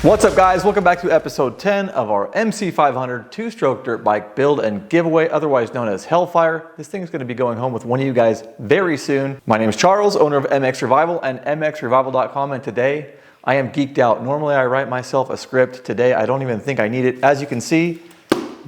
What's up guys, welcome back to episode 10 of our MC500 two-stroke dirt bike build and giveaway, otherwise known as Hellfire. This thing is going to be going home with one of you guys very soon. My name is Charles, owner of mXrevival and mXrevival.com, and today I am geeked out. Normally I write myself a script. Today I don't even think I need it. As you can see,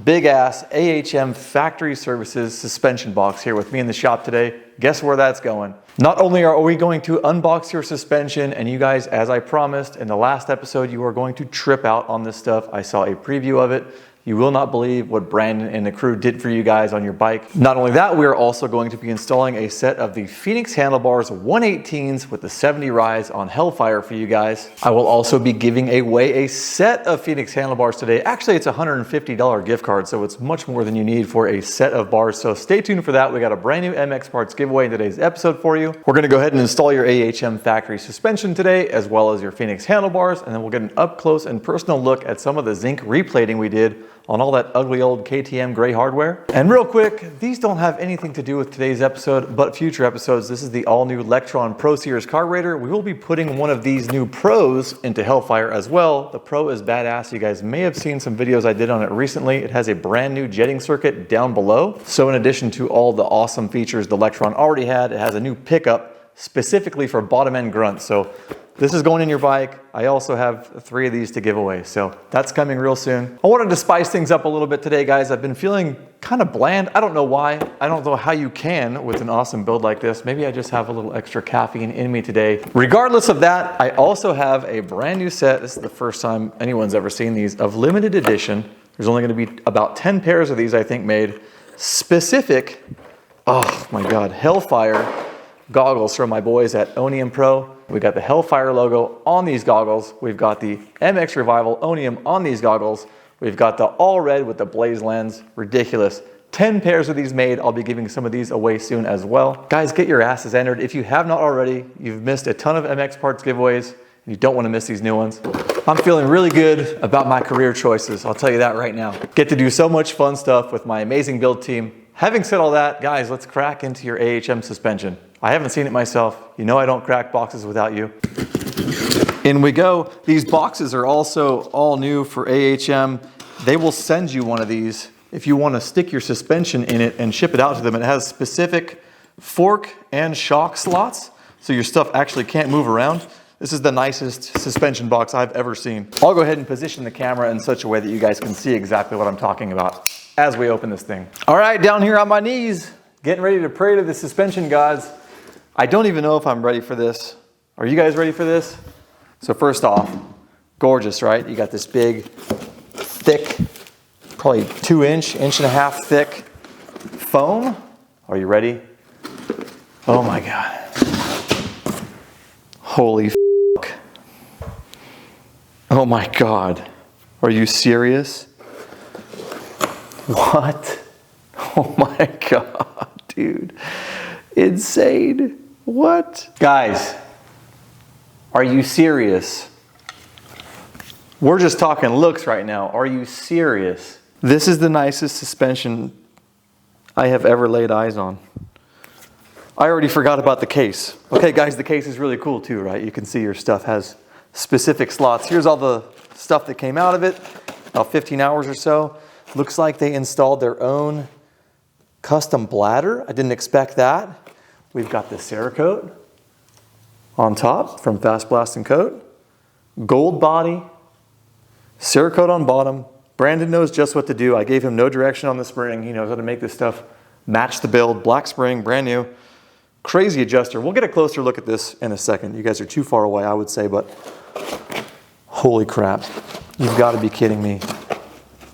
big ass AHM factory services suspension box here with me in the shop today. Guess where that's going? Not only are we going to unbox your suspension, and you guys, as I promised in the last episode, you are going to trip out on this stuff. I saw a preview of it. You will not believe what Brandon and the crew did for you guys on your bike. Not only that, we are also going to be installing a set of the Phoenix Handlebars 118s with the 70 rise on Hellfire for you guys. I will also be giving away a set of Phoenix Handlebars today. Actually, it's a $150 gift card, so it's much more than you need for a set of bars. So stay tuned for that. We got a brand new MX parts giveaway in today's episode for you. We're gonna go ahead and install your AHM factory suspension today, as well as your Phoenix Handlebars, and then we'll get an up close and personal look at some of the zinc replating we did on all that ugly old KTM gray hardware. And real quick, these don't have anything to do with today's episode, but future episodes. This is the all-new Lectron Pro Series carburetor. We will be putting one of these new Pros into Hellfire as well. The Pro is badass. You guys may have seen some videos I did on it recently. It has a brand new jetting circuit down below. So in addition to all the awesome features the Lectron already had, it has a new pickup specifically for bottom end grunts. So this is going in your bike. I also have 3 of these to give away, so that's coming real soon. I wanted to spice things up a little bit today, guys. I've been feeling kind of bland. I don't know why. I don't know how you can with an awesome build like this. Maybe I just have a little extra caffeine in me today. Regardless of that, I also have a brand new set. This is the first time anyone's ever seen these, of limited edition. There's only going to be about 10 pairs of these, I think, made specific, oh my God, Hellfire goggles from my boys at Onium Pro. We got the Hellfire logo on these goggles. We've got the mXrevival Onium on these goggles. We've got the all red with the blaze lens. Ridiculous. 10 pairs of these made. I'll be giving some of these away soon as well. Guys, get your asses entered. If you have not already, you've missed a ton of MX parts giveaways, and you don't want to miss these new ones. I'm feeling really good about my career choices. I'll tell you that right now. Get to do so much fun stuff with my amazing build team. Having said all that, guys, let's crack into your AHM suspension. I haven't seen it myself. You know I don't crack boxes without you. In we go. These boxes are also all new for AHM. They will send you one of these if you want to stick your suspension in it and ship it out to them. It has specific fork and shock slots, so your stuff actually can't move around. This is the nicest suspension box I've ever seen. I'll go ahead and position the camera in such a way that you guys can see exactly what I'm talking about as we open this thing. All right, down here on my knees, getting ready to pray to the suspension gods. I don't even know if I'm ready for this. Are you guys ready for this? So first off, gorgeous, right? You got this big, thick, probably 2-inch, 1.5 inch thick foam. Are you ready? Oh my God. Holy fuck. Oh my God. Are you serious? What? Oh my God, dude. Insane. What? Guys, are you serious? We're just talking looks right now. Are you serious? This is the nicest suspension I have ever laid eyes on. I already forgot about the case. Okay, guys, the case is really cool too, right? You can see your stuff has specific slots. Here's all the stuff that came out of it, about 15 hours or so. Looks like they installed their own custom bladder. I didn't expect that. We've got the Cerakote on top from Fast Blast and Coat. Gold body, Cerakote on bottom. Brandon knows just what to do. I gave him no direction on the spring. He knows how to make this stuff match the build. Black spring, brand new. Crazy adjuster. We'll get a closer look at this in a second. You guys are too far away, I would say, but holy crap. You've got to be kidding me.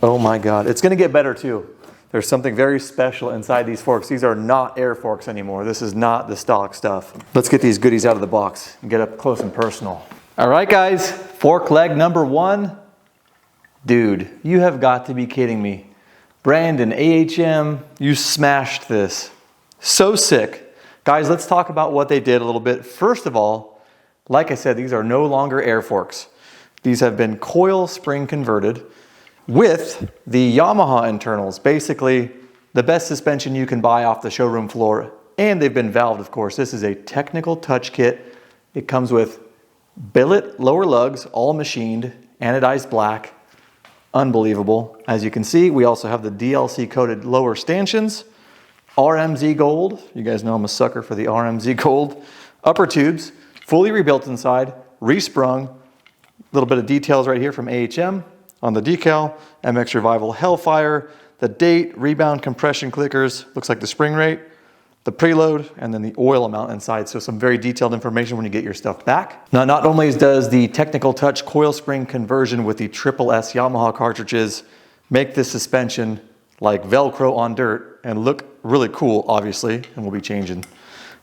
Oh my God. It's going to get better too. There's something very special inside these forks. These are not air forks anymore. This is not the stock stuff. Let's get these goodies out of the box and get up close and personal. All right, guys, fork leg number 1. Dude, you have got to be kidding me. Brandon, AHM, you smashed this. So sick. Guys, let's talk about what they did a little bit. First of all, like I said, these are no longer air forks. These have been coil spring converted with the Yamaha internals, basically the best suspension you can buy off the showroom floor. And they've been valved, of course. This is a technical touch kit. It comes with billet lower lugs, all machined anodized black, unbelievable. As you can see, we also have the DLC coated lower stanchions, RMZ gold. You guys know I'm a sucker for the RMZ gold. Upper tubes, fully rebuilt inside, resprung. A little bit of details right here from AHM on the decal, mXrevival Hellfire, the date, rebound compression clickers, looks like the spring rate, the preload, and then the oil amount inside. So some very detailed information when you get your stuff back. Now, not only does the Technical Touch coil spring conversion with the Triple S Yamaha cartridges make this suspension like Velcro on dirt and look really cool, obviously, and we'll be changing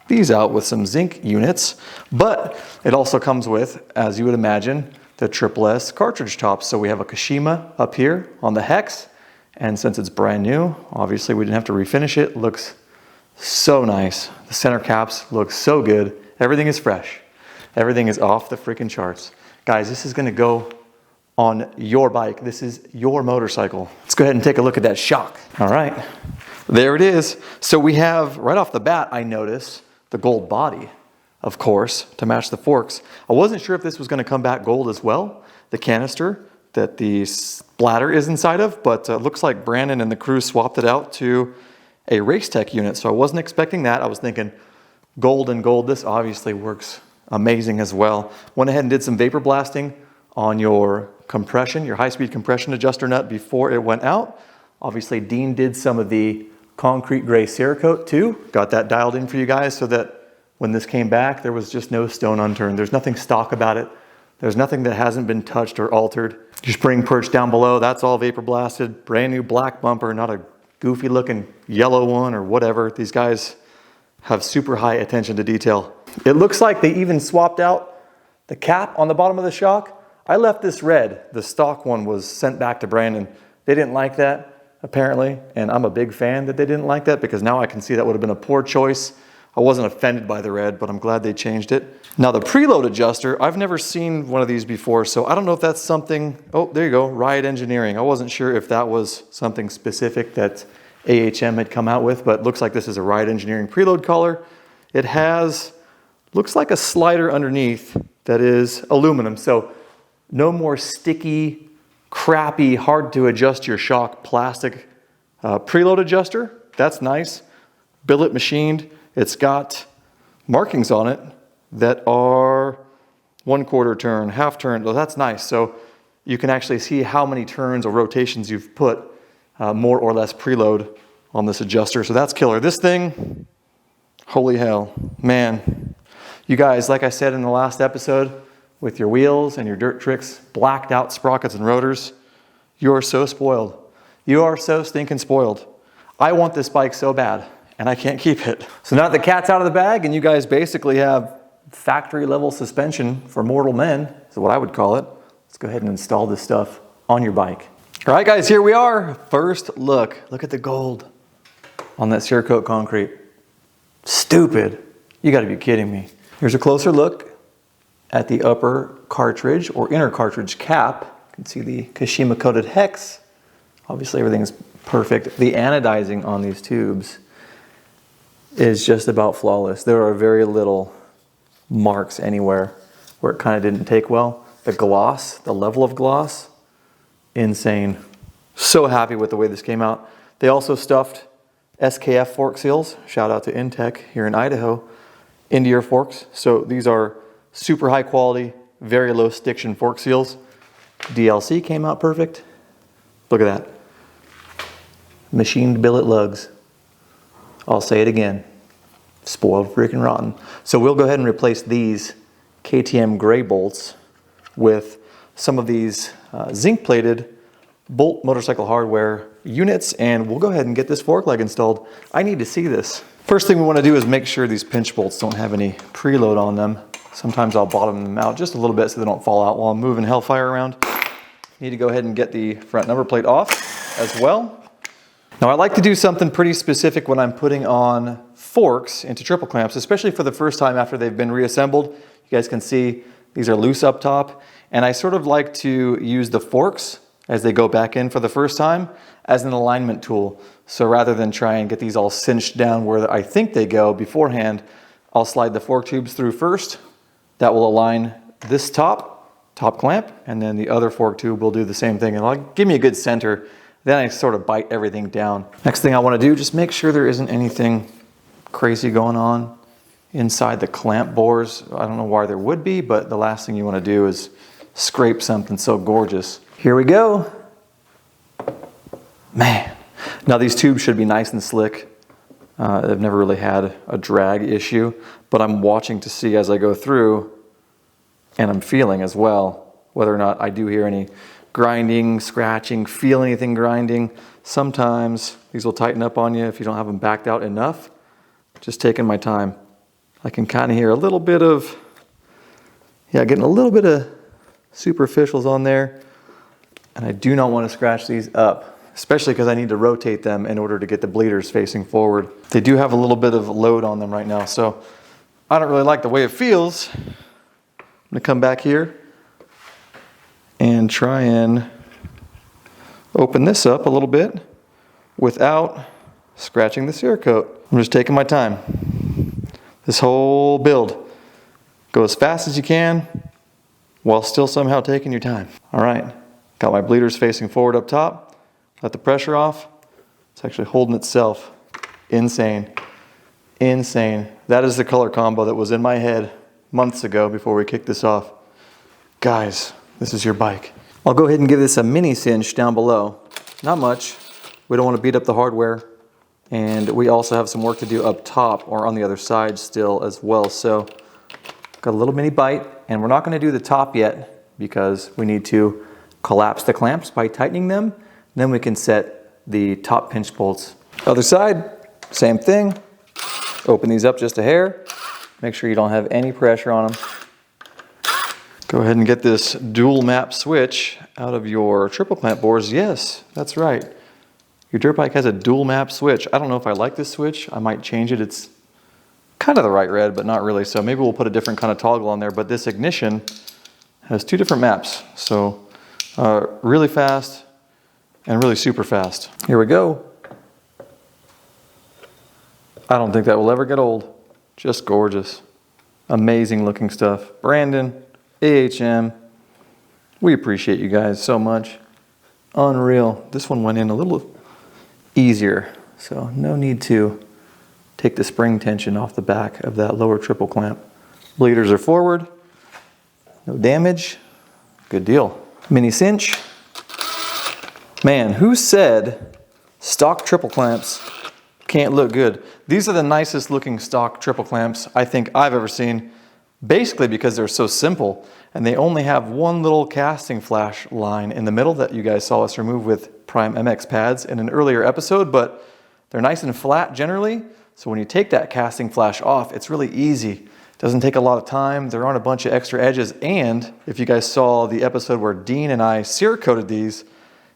these out with some zinc units, but it also comes with, as you would imagine, the Triple S cartridge tops. So we have a Kashima up here on the hex, and since it's brand new, obviously we didn't have to refinish it. Looks so nice. The center caps look so good. Everything is fresh. Everything is off the freaking charts. Guys, this is gonna go on your bike. This is your motorcycle. Let's go ahead and take a look at that shock. All right, there it is. So we have, right off the bat, I notice the gold body, of course, to match the forks. I wasn't sure if this was gonna come back gold as well, the canister that the splatter is inside of, but looks like Brandon and the crew swapped it out to a Race Tech unit, so I wasn't expecting that. I was thinking gold and gold. This obviously works amazing as well. Went ahead and did some vapor blasting on your compression, your high-speed compression adjuster nut before it went out. Obviously, Dean did some of the concrete gray Cerakote too. Got that dialed in for you guys so that when this came back, there was just no stone unturned. There's nothing stock about it. There's nothing that hasn't been touched or altered. Your spring perch down below, that's all vapor blasted. Brand new black bumper, not a goofy looking yellow one or whatever. These guys have super high attention to detail. It looks like they even swapped out the cap on the bottom of the shock. I left this red. The stock one was sent back to Brandon. They didn't like that, apparently, and I'm a big fan that they didn't like that because now I can see that would have been a poor choice. I wasn't offended by the red, but I'm glad they changed it. Now the preload adjuster, I've never seen one of these before, so I don't know if that's something, oh, there you go, Riot Engineering. I wasn't sure if that was something specific that AHM had come out with, but looks like this is a Riot Engineering preload collar. It has, looks like a slider underneath that is aluminum, so no more sticky, crappy, hard to adjust your shock plastic preload adjuster. That's nice. Billet machined. It's got markings on it that are 1/4 turn, half turn. Well, that's nice. So you can actually see how many turns or rotations you've put more or less preload on this adjuster. So that's killer. This thing, holy hell, man. You guys, like I said in the last episode, with your wheels and your dirt tricks, blacked out sprockets and rotors, you are so spoiled. You are so stinking spoiled. I want this bike so bad, and I can't keep it. So now that the cat's out of the bag and you guys basically have factory level suspension for mortal men, is what I would call it. Let's go ahead and install this stuff on your bike. All right, guys, here we are. First look. Look at the gold on that Cerakote concrete. Stupid. You gotta be kidding me. Here's a closer look at the upper cartridge or inner cartridge cap. You can see the Kashima coated hex. Obviously everything's perfect. The anodizing on these tubes is just about flawless. There are very little marks anywhere where it kind of didn't take well. The gloss, the level of gloss, insane. So happy with the way this came out. They also stuffed SKF fork seals, shout out to Intech here in Idaho, into your forks. So these are super high quality, very low stiction fork seals. DLC came out perfect. Look at that. Machined billet lugs. I'll say it again. Spoiled freaking rotten. So we'll go ahead and replace these KTM gray bolts with some of these zinc plated Bolt Motorcycle Hardware units, and we'll go ahead and get this fork leg installed. I need to see this. First thing we want to do is make sure these pinch bolts don't have any preload on them. Sometimes I'll bottom them out just a little bit so they don't fall out while I'm moving Hellfire around. Need to go ahead and get the front number plate off as well. Now I like to do something pretty specific when I'm putting on forks into triple clamps, especially for the first time after they've been reassembled. You guys can see these are loose up top, and I sort of like to use the forks as they go back in for the first time as an alignment tool. So rather than try and get these all cinched down where I think they go beforehand, I'll slide the fork tubes through first. That will align this top top clamp, and then the other fork tube will do the same thing. And it'll give me a good center. Then I sort of bite everything down. Next thing I want to do, just make sure there isn't anything crazy going on inside the clamp bores. I don't know why there would be, but the last thing you want to do is scrape something so gorgeous. Here we go. Man. Now these tubes should be nice and slick. I've never really had a drag issue, but I'm watching to see as I go through, and I'm feeling as well whether or not I do hear any grinding, scratching, feel anything grinding. Sometimes these will tighten up on you if you don't have them backed out enough. Just taking my time. I can kind of hear a little bit of, getting a little bit of superficials on there. And I do not want to scratch these up, especially because I need to rotate them in order to get the bleeders facing forward. They do have a little bit of load on them right now, so I don't really like the way it feels. I'm gonna come back here and try and open this up a little bit without scratching the Cerakote. I'm just taking my time. This whole build, go as fast as you can while still somehow taking your time. All right, got my bleeders facing forward up top. Let the pressure off. It's actually holding itself. Insane, insane. That is the color combo that was in my head months ago before we kicked this off. Guys, this is your bike. I'll go ahead and give this a mini cinch down below. Not much. We don't want to beat up the hardware. And we also have some work to do up top or on the other side still as well. So got a little mini bite, and we're not going to do the top yet because we need to collapse the clamps by tightening them. Then we can set the top pinch bolts. Other side, same thing. Open these up just a hair. Make sure you don't have any pressure on them. Go ahead and get this dual map switch out of your triple clamp bores. Yes, that's right. Your dirt bike has a dual map switch. I don't know if I like this switch. I might change it. It's kind of the right red, but not really. So maybe we'll put a different kind of toggle on there. But this ignition has two different maps. So really fast and really super fast. Here we go. I don't think that will ever get old. Just gorgeous. Amazing looking stuff. Brandon, AHM, we appreciate you guys so much. Unreal. This one went in a little easier, so no need to take the spring tension off the back of that lower triple clamp. Bleeders are forward. No damage. Good deal. Mini cinch. Man, who said stock triple clamps can't look good? These are the nicest looking stock triple clamps I think I've ever seen, basically because they're so simple and they only have one little casting flash line in the middle that you guys saw us remove with Prime MX pads in an earlier episode, but they're nice and flat generally. So when you take that casting flash off, it's really easy. It doesn't take a lot of time. There aren't a bunch of extra edges. And if you guys saw the episode where Dean and I Cerakoted these,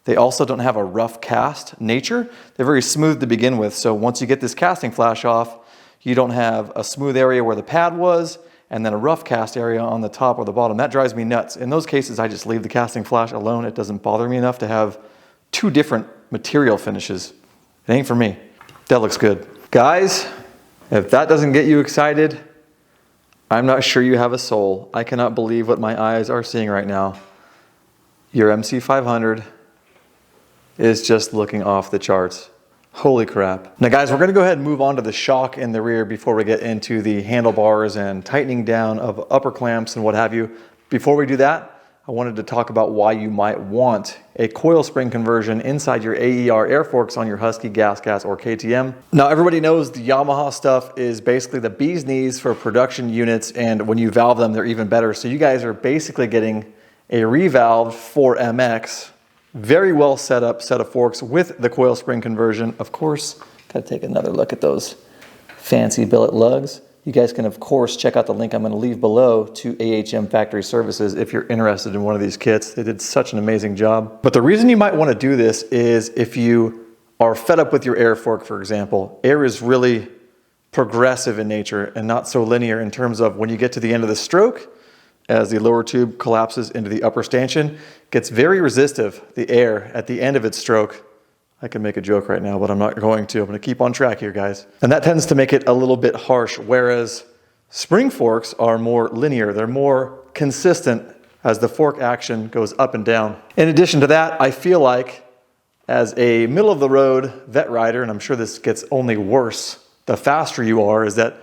they also don't have a rough cast nature. They're very smooth to begin with. So once you get this casting flash off, you don't have a smooth area where the pad was and then a rough cast area on the top or the bottom. That drives me nuts. In those cases, I just leave the casting flash alone. It doesn't bother me enough to have two different material finishes. It ain't for me. That looks good. Guys, if that doesn't get you excited, I'm not sure you have a soul. I cannot believe what my eyes are seeing right now. Your MC500 is just looking off the charts. Holy crap. Now guys, we're gonna go ahead and move on to the shock in the rear before we get into the handlebars and tightening down of upper clamps and what have you. Before we do that, I wanted to talk about why you might want a coil spring conversion inside your AER air forks on your Husky, Gas Gas, or KTM. Now everybody knows the Yamaha stuff is basically the bee's knees for production units, and when you valve them, they're even better. So you guys are basically getting a revalved 4MX, very well set up set of forks with the coil spring conversion. Of course, gotta take another look at those fancy billet lugs. You guys can, of course, check out the link I'm gonna leave below to AHM Factory Services if you're interested in one of these kits. They did such an amazing job. But the reason you might wanna do this is if you are fed up with your air fork, for example. Air is really progressive in nature and not so linear in terms of when you get to the end of the stroke, as the lower tube collapses into the upper stanchion, gets very resistive, the air, at the end of its stroke. I can make a joke right now, but I'm not going to. I'm going to keep on track here, guys. And that tends to make it a little bit harsh, whereas spring forks are more linear. They're more consistent as the fork action goes up and down. In addition to that, I feel like as a middle of the road vet rider, and I'm sure this gets only worse the faster you are, is that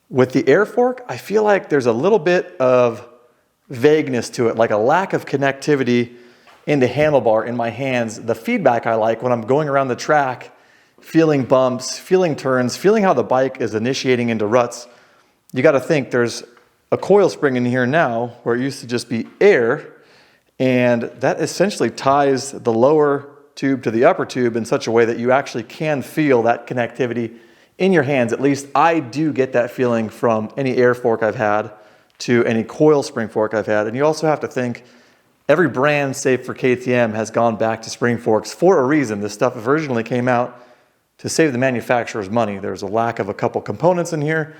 with the air fork, I feel like there's a little bit of vagueness to it, like a lack of connectivity into handlebar in my hands. The feedback I like when I'm going around the track, feeling bumps, feeling turns, feeling how the bike is initiating into ruts. You got to think there's a coil spring in here now where it used to just be air, and that essentially ties the lower tube to the upper tube in such a way that you actually can feel that connectivity in your hands. At least I do get that feeling from any air fork I've had to any coil spring fork I've had. And you also have to think every brand save for KTM has gone back to spring forks for a reason. This stuff originally came out to save the manufacturers money. There's a lack of a couple components in here.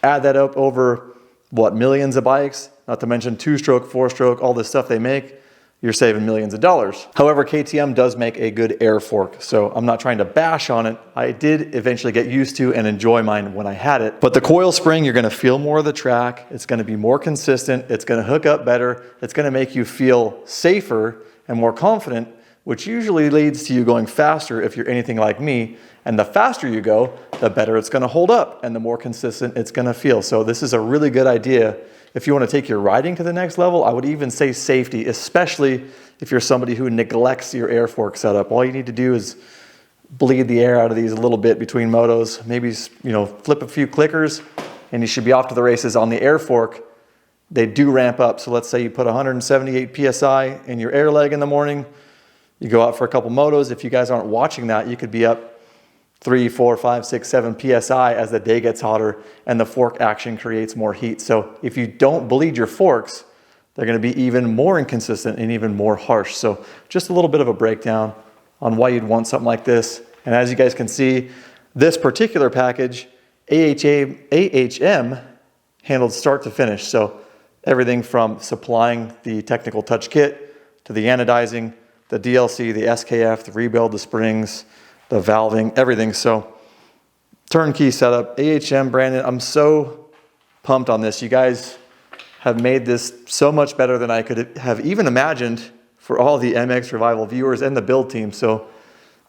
Add that up over, what, millions of bikes, not to mention 2-stroke, 4-stroke, all this stuff they make, you're saving millions of dollars. However, KTM does make a good air fork, so I'm not trying to bash on it. I did eventually get used to and enjoy mine when I had it. But the coil spring, you're gonna feel more of the track, it's gonna be more consistent, it's gonna hook up better, it's gonna make you feel safer and more confident, which usually leads to you going faster if you're anything like me. And the faster you go, the better it's gonna hold up and the more consistent it's gonna feel. So this is a really good idea. If you wanna take your riding to the next level, I would even say safety, especially if you're somebody who neglects your air fork setup. All you need to do is bleed the air out of these a little bit between motos, maybe, you know, flip a few clickers, and you should be off to the races. On the air fork, they do ramp up. So let's say you put 178 PSI in your air leg in the morning, you go out for a couple motos. If you guys aren't watching that, you could be up 3, 4, 5, 6, 7 PSI as the day gets hotter and the fork action creates more heat. So if you don't bleed your forks, they're gonna be even more inconsistent and even more harsh. So just a little bit of a breakdown on why you'd want something like this. And as you guys can see, this particular package, AHM handled start to finish. So everything from supplying the technical touch kit to the anodizing, the DLC, the SKF, the rebuild, the springs, the valving, everything. So turnkey setup, AHM branded. I'm so pumped on this. You guys have made this so much better than I could have even imagined for all the mXrevival viewers and the build team. So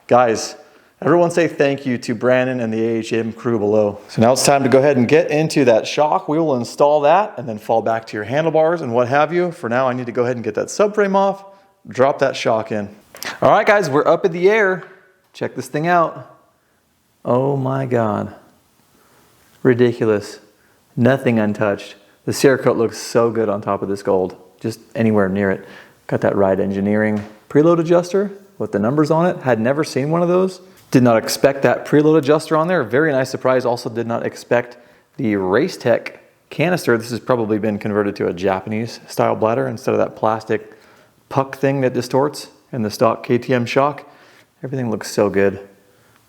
guys, everyone say thank you to Brandon and the AHM crew below. So now it's time to go ahead and get into that shock. We will install that and then fall back to your handlebars and what have you. For now, I need to go ahead and get that subframe off, drop that shock in. All right, guys, we're up in the air. Check this thing out. Oh my God. Ridiculous. Nothing untouched. The Cerakote looks so good on top of this gold. Just anywhere near it. Got that Ride Engineering preload adjuster with the numbers on it. Had never seen one of those. Did not expect that preload adjuster on there. Very nice surprise. Also did not expect the Racetech canister. This has probably been converted to a Japanese style bladder instead of that plastic puck thing that distorts in the stock KTM shock. Everything looks so good.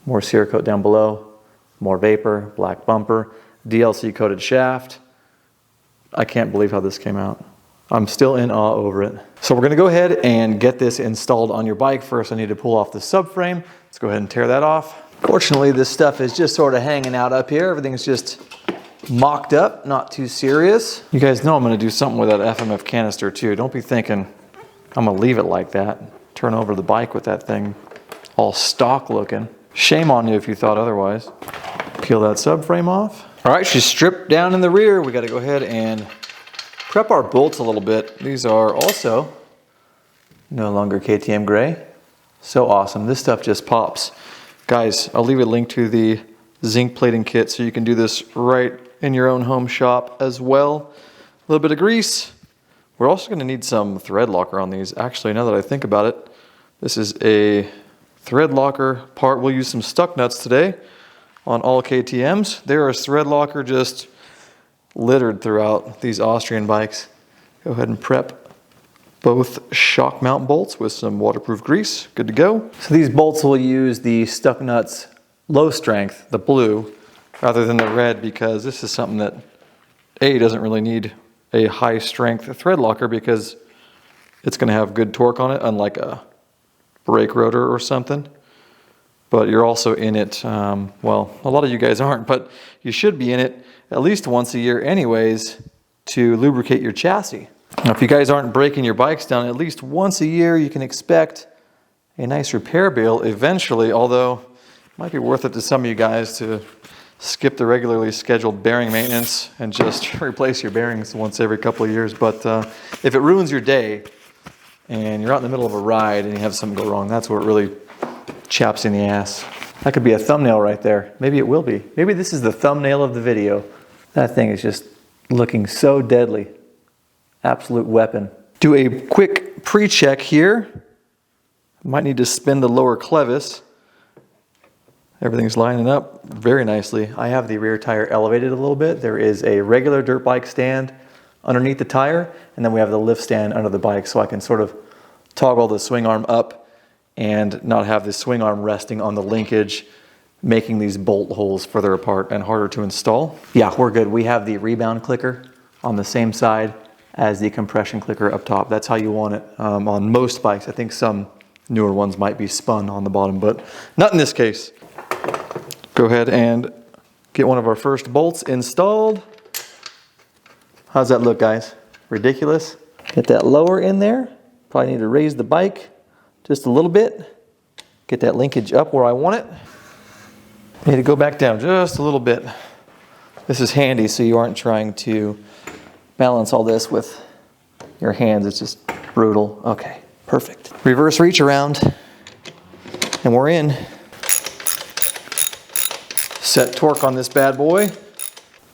More Cerakote down below, more vapor, black bumper, DLC coated shaft. I can't believe how this came out. I'm still in awe over it. So we're gonna go ahead and get this installed on your bike. First, I need to pull off the subframe. Let's go ahead and tear that off. Fortunately, this stuff is just sort of hanging out up here. Everything's just mocked up, not too serious. You guys know I'm gonna do something with that FMF canister too. Don't be thinking I'm gonna leave it like that. Turn over the bike with that thing all stock looking. Shame on you if you thought otherwise. Peel that subframe off. All right, she's stripped down in the rear. We got to go ahead and prep our bolts a little bit. These are also no longer KTM gray. So awesome. This stuff just pops. Guys, I'll leave a link to the zinc plating kit so you can do this right in your own home shop as well. A little bit of grease. We're also going to need some thread locker on these. Actually, now that I think about it, this is a thread locker part. We'll use some stuck nuts today on all KTMs. There is thread locker just littered throughout these Austrian bikes. Go ahead and prep both shock mount bolts with some waterproof grease. Good to go. So these bolts will use the stuck nuts low strength, the blue, rather than the red, because this is something that doesn't really need a high strength thread locker because it's going to have good torque on it, unlike a brake rotor or something. But you're also in it, well, a lot of you guys aren't, but you should be in it at least once a year anyways to lubricate your chassis. Now, if you guys aren't breaking your bikes down at least once a year, you can expect a nice repair bill eventually, although it might be worth it to some of you guys to skip the regularly scheduled bearing maintenance and just replace your bearings once every couple of years. But if it ruins your day and you're out in the middle of a ride and you have something go wrong, that's what really chaps in the ass. That could be a thumbnail right there. Maybe it will be. Maybe this is the thumbnail of the video. That thing is just looking so deadly. Absolute weapon. Do a quick pre-check here. Might need to spin the lower clevis. Everything's lining up very nicely. I have the rear tire elevated a little bit. There is a regular dirt bike stand underneath the tire, and then we have the lift stand under the bike, so I can sort of toggle the swing arm up and not have the swing arm resting on the linkage, making these bolt holes further apart and harder to install. Yeah, we're good. We have the rebound clicker on the same side as the compression clicker up top. That's how you want it on most bikes. I think some newer ones might be spun on the bottom, but not in this case. Go ahead and get one of our first bolts installed. How's that look, guys? Ridiculous? Get that lower in there. Probably need to raise the bike just a little bit. Get that linkage up where I want it. Need to go back down just a little bit. This is handy so you aren't trying to balance all this with your hands. It's just brutal. Okay, perfect. Reverse reach around, and we're in. Set torque on this bad boy.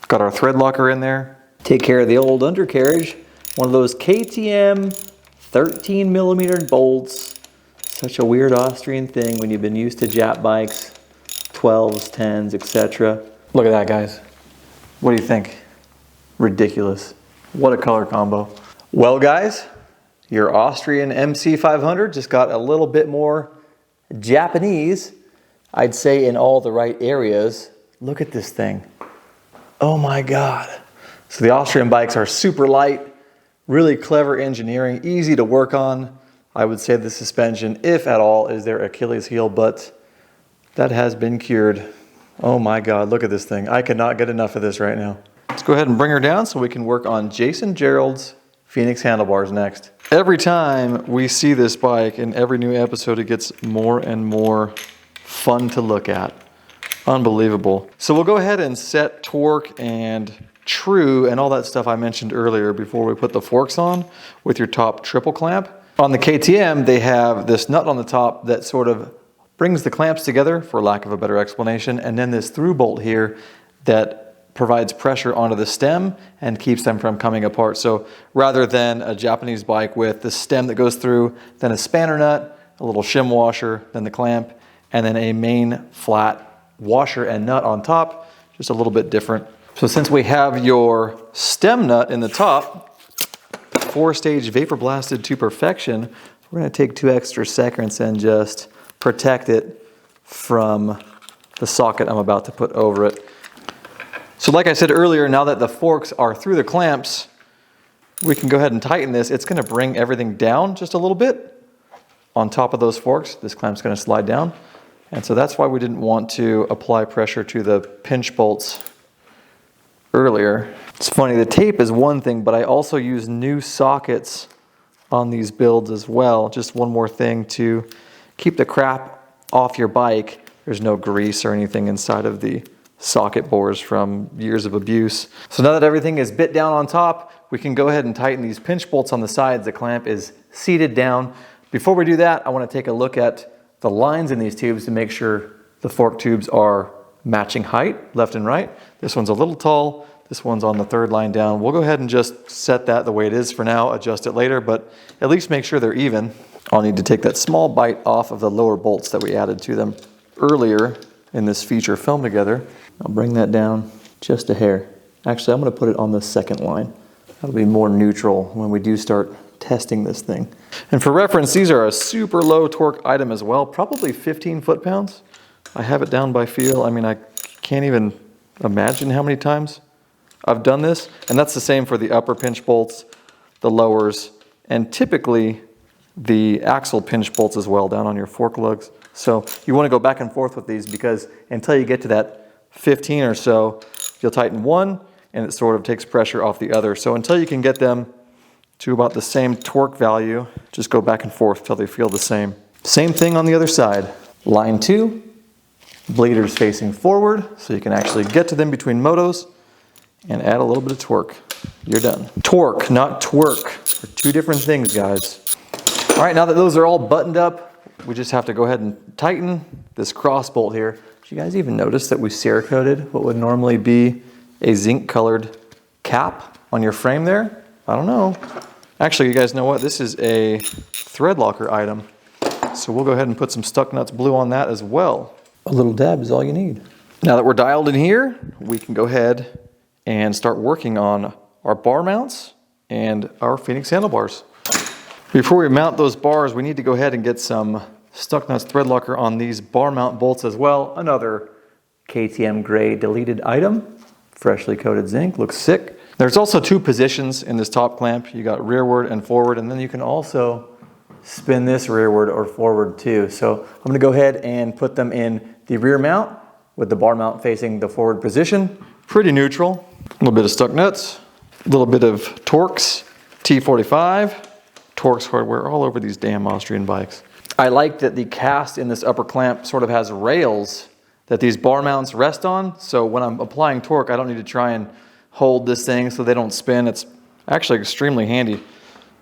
Got our thread locker in there. Take care of the old undercarriage. One of those KTM 13 millimeter bolts. Such a weird Austrian thing when you've been used to Jap bikes, 12s, 10s, etc. Look at that, guys. What do you think? Ridiculous. What a color combo. Well, guys, your Austrian MC500 just got a little bit more Japanese, I'd say, in all the right areas. Look at this thing. Oh my God. So the Austrian bikes are super light, really clever engineering, easy to work on. I would say the suspension, if at all, is their Achilles heel, but that has been cured. Oh my God, look at this thing. I cannot get enough of this right now. Let's go ahead and bring her down so we can work on Jason Gerald's Phoenix Handlebars next. Every time we see this bike in every new episode, it gets more and more fun to look at. Unbelievable. So we'll go ahead and set torque and true and all that stuff I mentioned earlier before we put the forks on with your top triple clamp. On the KTM, they have this nut on the top that sort of brings the clamps together, for lack of a better explanation, and then this through bolt here that provides pressure onto the stem and keeps them from coming apart. So rather than a Japanese bike with the stem that goes through, then a spanner nut, a little shim washer, then the clamp, and then a main flat washer and nut on top, just a little bit different. So since we have your stem nut in the top, 4-stage vapor blasted to perfection, we're going to take 2 extra seconds and just protect it from the socket I'm about to put over it. So like I said earlier, now that the forks are through the clamps, we can go ahead and tighten this. It's going to bring everything down just a little bit on top of those forks. This clamp's going to slide down. And so that's why we didn't want to apply pressure to the pinch bolts earlier. It's funny, the tape is one thing, but I also use new sockets on these builds as well. Just one more thing to keep the crap off your bike. There's no grease or anything inside of the socket bores from years of abuse. So now that everything is bit down on top, we can go ahead and tighten these pinch bolts on the sides. The clamp is seated down. Before we do that, I want to take a look at the lines in these tubes to make sure the fork tubes are matching height, left and right. This one's a little tall. This one's on the 3rd line down. We'll go ahead and just set that the way it is for now, adjust it later, but at least make sure they're even. I'll need to take that small bite off of the lower bolts that we added to them earlier in this feature film together. I'll bring that down just a hair. Actually, I'm going to put it on the 2nd line. That'll be more neutral when we do start testing this thing. And for reference, these are a super low torque item as well, probably 15 foot-pounds. I have it down by feel. I mean, I can't even imagine how many times I've done this. And that's the same for the upper pinch bolts, the lowers, and typically the axle pinch bolts as well down on your fork lugs. So you want to go back and forth with these because until you get to that 15 or so, you'll tighten one and it sort of takes pressure off the other. So until you can get them to about the same torque value. Just go back and forth till they feel the same. Same thing on the other side. Line 2, bleeders facing forward, so you can actually get to them between motos and add a little bit of torque. You're done. Torque, not twerk. They're two different things, guys. All right, now that those are all buttoned up, we just have to go ahead and tighten this cross bolt here. Did you guys even notice that we Cerakoted what would normally be a zinc colored cap on your frame there? I don't know. Actually, you guys know what? This is a thread locker item. So we'll go ahead and put some stuck nuts blue on that as well. A little dab is all you need. Now that we're dialed in here, we can go ahead and start working on our bar mounts and our Phoenix handlebars. Before we mount those bars, we need to go ahead and get some stuck nuts thread locker on these bar mount bolts as well. Another KTM gray deleted item, freshly coated zinc, looks sick. There's also two positions in this top clamp. You got rearward and forward, and then you can also spin this rearward or forward too. So I'm gonna go ahead and put them in the rear mount with the bar mount facing the forward position. Pretty neutral. A little bit of stuck nuts, a little bit of Torx T45. Torx hardware all over these damn Austrian bikes. I like that the cast in this upper clamp sort of has rails that these bar mounts rest on. So when I'm applying torque, I don't need to try and hold this thing so they don't spin. It's actually extremely handy.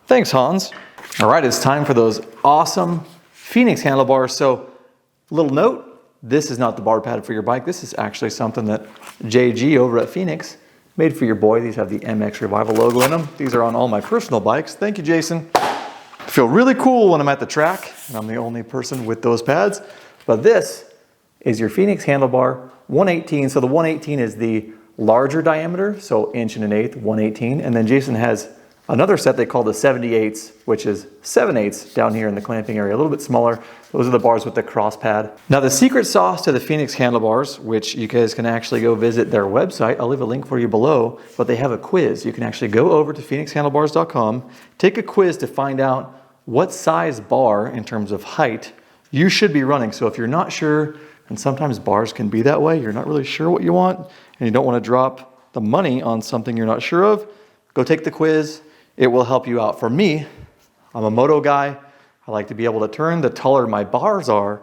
Thanks, Hans. All right, it's time for those awesome Phoenix handlebars. So, little note, this is not the bar pad for your bike. This is actually something that JG over at Phoenix made for your boy. These have the mXrevival logo in them. These are on all my personal bikes. Thank you, Jason. I feel really cool when I'm at the track and I'm the only person with those pads. But this is your Phoenix handlebar 118. So the 118 is the larger diameter, so 1.125", 118. And then Jason has another set they call the 78s, which is 7/8 down here in the clamping area, a little bit smaller. Those are the bars with the cross pad. Now the secret sauce to the Phoenix handlebars, which you guys can actually go visit their website, I'll leave a link for you below, but they have a quiz. You can actually go over to phoenixhandlebars.com, take a quiz to find out what size bar in terms of height you should be running. So if you're not sure, and sometimes bars can be that way, you're not really sure what you want, and you don't want to drop the money on something you're not sure of, go take the quiz. It will help you out. For me, I'm a moto guy. I like to be able to turn. The taller my bars are,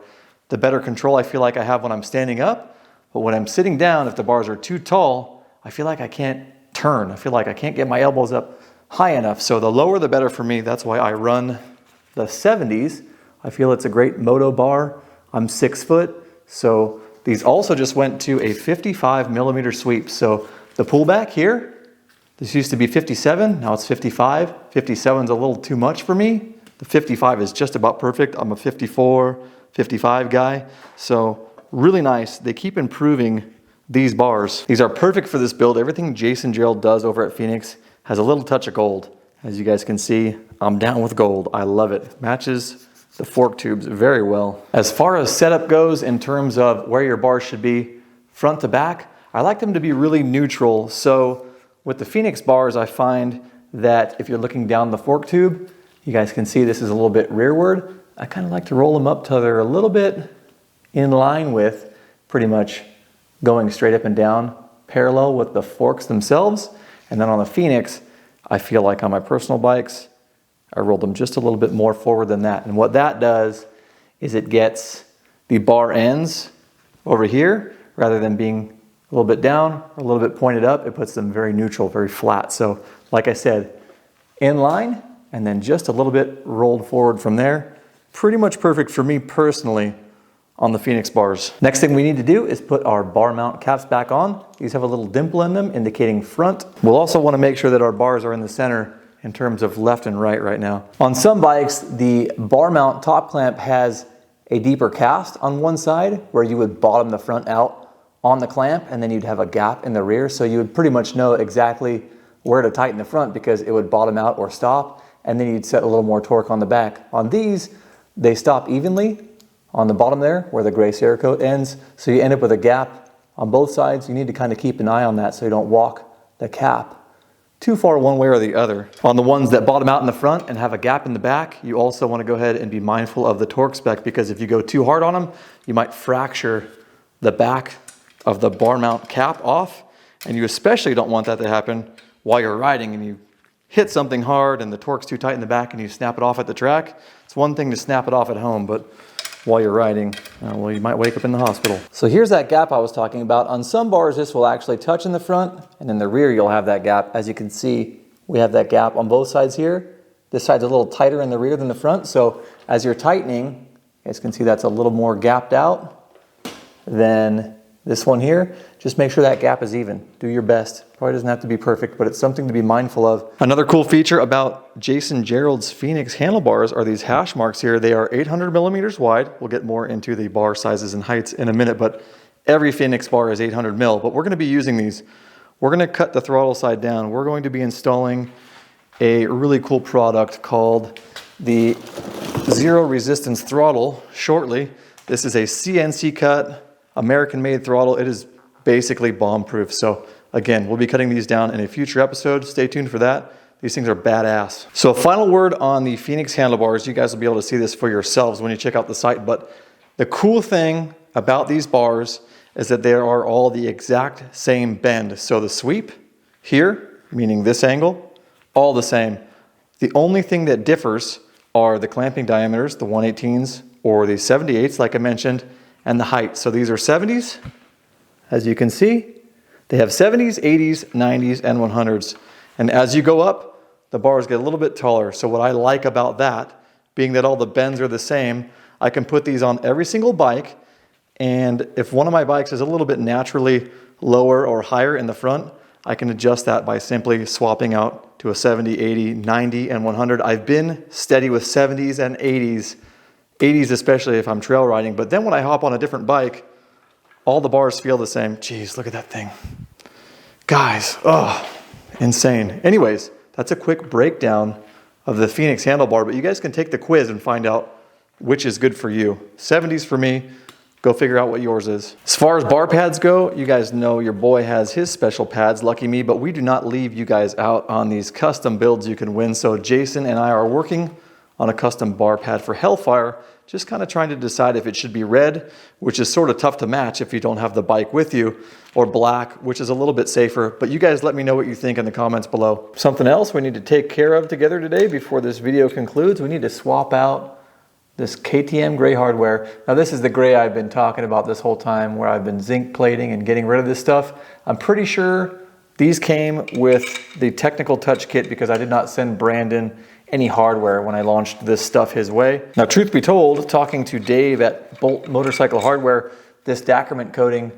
the better control I feel like I have when I'm standing up. But when I'm sitting down, if the bars are too tall, I feel like I can't turn. I feel like I can't get my elbows up high enough. So the lower the better for me. That's why I run the 70s. I feel it's a great moto bar. I'm 6 foot. So these also just went to a 55 millimeter sweep. So the pullback here, this used to be 57, now it's 55. 57 is a little too much for me. The 55 is just about perfect. I'm a 54, 55 guy. So really nice. They keep improving these bars. These are perfect for this build. Everything Jason Gerald does over at Phoenix has a little touch of gold. As you guys can see, I'm down with gold. I love it. Matches the fork tubes very well. As far as setup goes in terms of where your bars should be, front to back, I like them to be really neutral. So with the Phoenix bars, I find that if you're looking down the fork tube, you guys can see this is a little bit rearward. I kind of like to roll them up till they're a little bit in line with pretty much going straight up and down, parallel with the forks themselves. And then on the Phoenix, I feel like on my personal bikes, I roll them just a little bit more forward than that. And what that does is it gets the bar ends over here, rather than being a little bit down or a little bit pointed up, it puts them very neutral, very flat. So like I said, in line and then just a little bit rolled forward from there. Pretty much perfect for me personally on the Phoenix bars. Next thing we need to do is put our bar mount caps back on. These have a little dimple in them indicating front. We'll also want to make sure that our bars are in the center in terms of left and right now. On some bikes, the bar mount top clamp has a deeper cast on one side where you would bottom the front out on the clamp, and then you'd have a gap in the rear, so you would pretty much know exactly where to tighten the front because it would bottom out or stop, and then you'd set a little more torque on the back. On these, they stop evenly on the bottom there where the gray Cerakote ends, so you end up with a gap on both sides. You need to kind of keep an eye on that so you don't walk the cap too far one way or the other. On the ones that bottom out in the front and have a gap in the back, you also want to go ahead and be mindful of the torque spec, because if you go too hard on them, you might fracture the back of the bar mount cap off, and you especially don't want that to happen while you're riding and you hit something hard and the torque's too tight in the back and you snap it off at the track. It's one thing to snap it off at home, but while you're riding, well, you might wake up in the hospital. So here's that gap I was talking about. On some bars, this will actually touch in the front, and in the rear, you'll have that gap. As you can see, we have that gap on both sides here. This side's a little tighter in the rear than the front, so as you're tightening, you guys can see that's a little more gapped out than this one here. Just make sure that gap is even. Do your best. Probably doesn't have to be perfect, but it's something to be mindful of. Another cool feature about Jason Gerald's Phoenix handlebars are these hash marks here. They are 800 millimeters wide. We'll get more into the bar sizes and heights in a minute, but every Phoenix bar is 800 mil. But we're going to be using these. We're going to cut the throttle side down. We're going to be installing a really cool product called the Zero Resistance Throttle shortly. This is a CNC cut, American-made throttle. It is basically bomb-proof. So again, we'll be cutting these down in a future episode. Stay tuned for that. These things are badass. So a final word on the Phoenix handlebars. You guys will be able to see this for yourselves when you check out the site. But the cool thing about these bars is that they are all the exact same bend. So the sweep here, meaning this angle, all the same. The only thing that differs are the clamping diameters, the 118s or the 78s, like I mentioned, and the height. So these are 70s, as you can see. They have 70s, 80s, 90s, and 100s. And as you go up, the bars get a little bit taller. So what I like about that, being that all the bends are the same, I can put these on every single bike. And if one of my bikes is a little bit naturally lower or higher in the front, I can adjust that by simply swapping out to a 70, 80, 90, and 100. I've been steady with 70s and 80s, 80s especially if I'm trail riding. But then when I hop on a different bike, all the bars feel the same. Jeez, look at that thing. Guys, oh, insane. Anyways, that's a quick breakdown of the Phoenix handlebar, but you guys can take the quiz and find out which is good for you. 70s for me. Go figure out what yours is. As far as bar pads go, you guys know your boy has his special pads, lucky me, but we do not leave you guys out on these custom builds you can win. So Jason and I are working on a custom bar pad for Hellfire, just kind of trying to decide if it should be red, which is sort of tough to match if you don't have the bike with you, or black, which is a little bit safer. But you guys let me know what you think in the comments below. Something else we need to take care of together today before this video concludes, we need to swap out this KTM gray hardware. Now this is the gray I've been talking about this whole time, where I've been zinc plating and getting rid of this stuff. I'm pretty sure these came with the technical touch kit because I did not send Brandon any hardware when I launched this stuff his way. Now truth be told, talking to Dave at Bolt Motorcycle Hardware, this Dacrament coating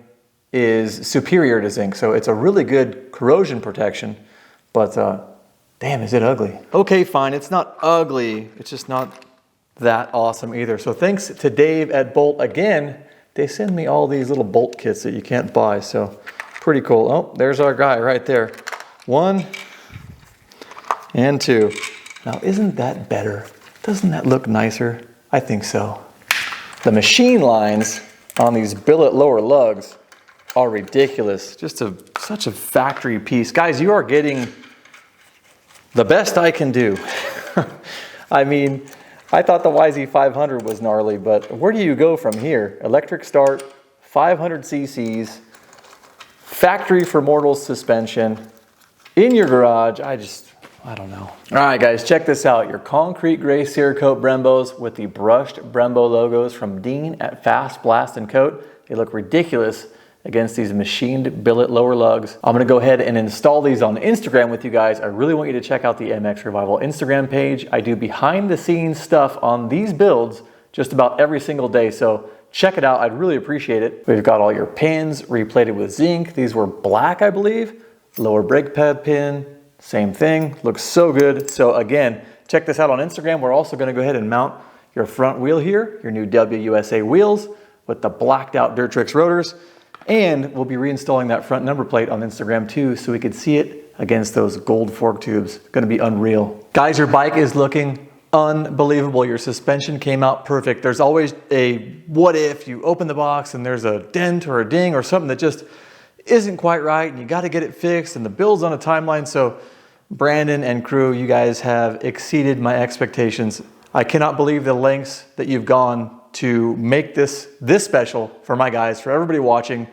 is superior to zinc. So it's a really good corrosion protection, but damn, is it ugly. Okay, fine, it's not ugly, it's just not that awesome either. So thanks to Dave at Bolt again. They send me all these little bolt kits that you can't buy, so pretty cool. Oh, there's our guy right there. 1 and 2. Now isn't that better? Doesn't that look nicer? I think so. The machine lines on these billet lower lugs are ridiculous. Just such a factory piece. Guys, you are getting the best I can do. I mean, I thought the YZ500 was gnarly, but where do you go from here? Electric start, 500 cc's, factory for mortals suspension, in your garage. I don't know. All right, guys, check this out. Your concrete gray Cerakote Brembos with the brushed Brembo logos from Dean at Fast Blast and Coat. They look ridiculous against these machined billet lower lugs. I'm gonna go ahead and install these on Instagram with you guys. I really want you to check out the mXrevival Instagram page. I do behind the scenes stuff on these builds just about every single day, so check it out. I'd really appreciate it. We've got all your pins replated with zinc. These were black, I believe. Lower brake pad pin, same thing. Looks so good. So again, check this out on Instagram. We're also gonna go ahead and mount your front wheel here, your new WUSA wheels with the blacked out Dirtrix rotors. And we'll be reinstalling that front number plate on Instagram too, so we could see it against those gold fork tubes. It's gonna be unreal. Guys, your bike is looking unbelievable. Your suspension came out perfect. There's always a what if you open the box and there's a dent or a ding or something that just isn't quite right and you gotta get it fixed, and the build's on a timeline. So Brandon and crew, you guys have exceeded my expectations. I cannot believe the lengths that you've gone to make this special for my guys, for everybody watching.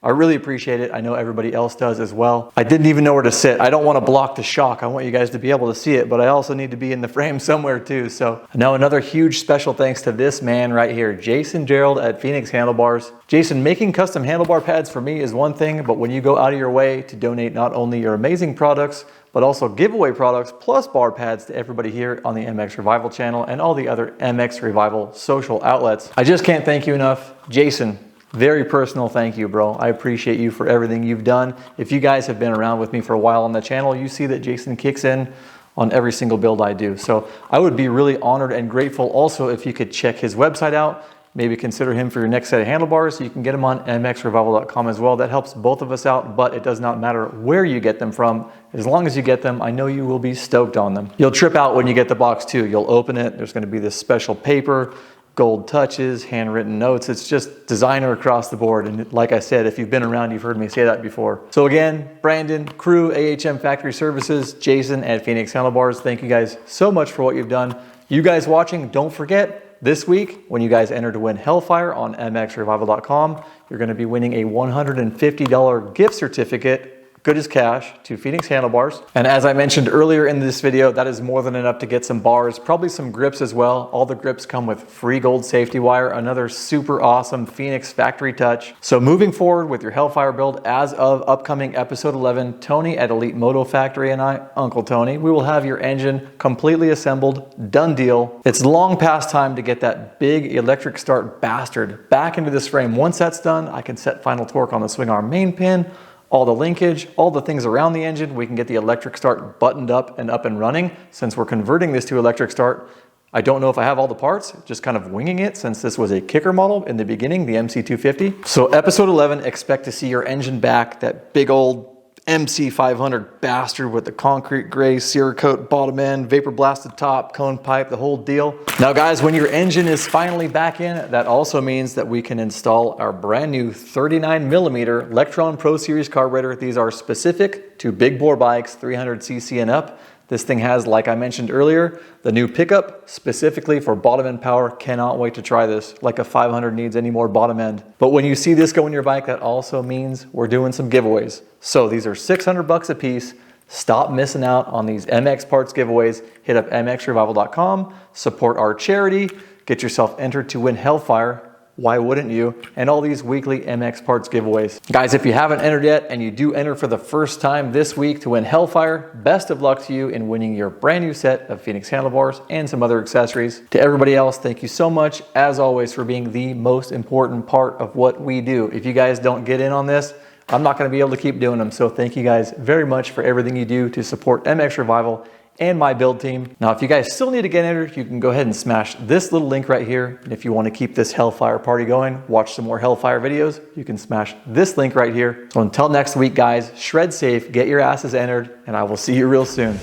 I really appreciate it. I know everybody else does as well. I didn't even know where to sit. I don't want to block the shock. I want you guys to be able to see it, but I also need to be in the frame somewhere too. So now another huge special thanks to this man right here, Jason Gerald at Phoenix Handlebars. Jason, making custom handlebar pads for me is one thing, but when you go out of your way to donate not only your amazing products, but also giveaway products plus bar pads to everybody here on the mXrevival channel and all the other mXrevival social outlets, I just can't thank you enough. Jason, very personal thank you, bro. I appreciate you for everything you've done. If you guys have been around with me for a while on the channel, you see that Jason kicks in on every single build I do. So I would be really honored and grateful also if you could check his website out. Maybe consider him for your next set of handlebars. You can get them on mxrevival.com as well. That helps both of us out, but it does not matter where you get them from. As long as you get them, I know you will be stoked on them. You'll trip out when you get the box too. You'll open it. There's going to be this special paper, gold touches, handwritten notes. It's just designer across the board. And like I said, if you've been around, you've heard me say that before. So again, Brandon, crew, AHM Factory Services, Jason at Phoenix Handlebars, thank you guys so much for what you've done. You guys watching, don't forget, this week, when you guys enter to win Hellfire on mxrevival.com, you're going to be winning a $150 gift certificate, good as cash, to Phoenix Handlebars. And as I mentioned earlier in this video, that is more than enough to get some bars, probably some grips as well. All the grips come with free gold safety wire, another super awesome Phoenix factory touch. So moving forward with your Hellfire build, as of upcoming episode 11, Tony at Elite Moto Factory and I, Uncle Tony, we will have your engine completely assembled, done deal. It's long past time to get that big electric start bastard back into this frame. Once that's done, I can set final torque on the swing arm main pin, all the linkage, all the things around the engine. We can get the electric start buttoned up and running. Since we're converting this to electric start, I don't know if I have all the parts, just kind of winging it since this was a kicker model in the beginning, the MC250. So episode 11, expect to see your engine back, that big old MC500 bastard with the concrete gray Cerakote bottom end, vapor blasted top, cone pipe, the whole deal. Now guys, when your engine is finally back in, that also means that we can install our brand new 39mm Electron Pro Series carburetor. These are specific to big bore bikes, 300cc and up. This thing has, like I mentioned earlier, the new pickup specifically for bottom end power. Cannot wait to try this. Like a 500 needs any more bottom end. But when you see this go in your bike, that also means we're doing some giveaways. So these are $600 a piece. Stop missing out on these MX parts giveaways. Hit up mxrevival.com, support our charity, get yourself entered to win Hellfire. Why wouldn't you? And all these weekly MX parts giveaways. Guys, if you haven't entered yet and you do enter for the first time this week to win Hellfire, best of luck to you in winning your brand new set of Phoenix Handlebars and some other accessories. To everybody else, thank you so much, as always, for being the most important part of what we do. If you guys don't get in on this, I'm not going to be able to keep doing them. So thank you guys very much for everything you do to support mXrevival and my build team. Now, if you guys still need to get entered, you can go ahead and smash this little link right here. And if you want to keep this Hellfire party going, watch some more Hellfire videos, you can smash this link right here. So until next week, guys, shred safe, get your asses entered, and I will see you real soon.